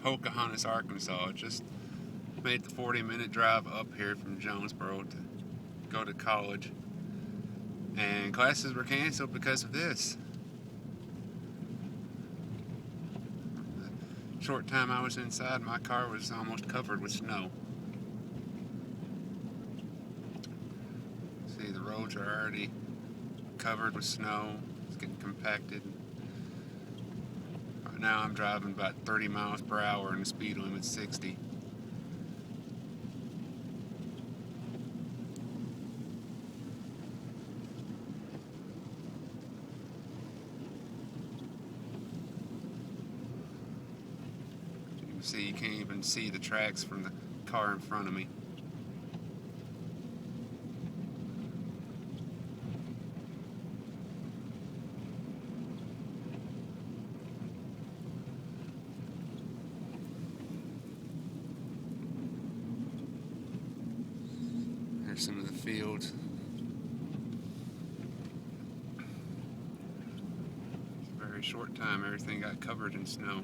Pocahontas, Arkansas. Just made the 40-minute drive up here from Jonesboro to go to college. And classes were canceled because of this. The short time I was inside, my car was almost covered with snow. See, the roads are already covered with snow. It's getting compacted. Right now I'm driving about 30 miles per hour and the speed limit's 60. You can see, you can't even see the tracks from the car in front of me. There's some of the fields. It's a very short time, everything got covered in snow.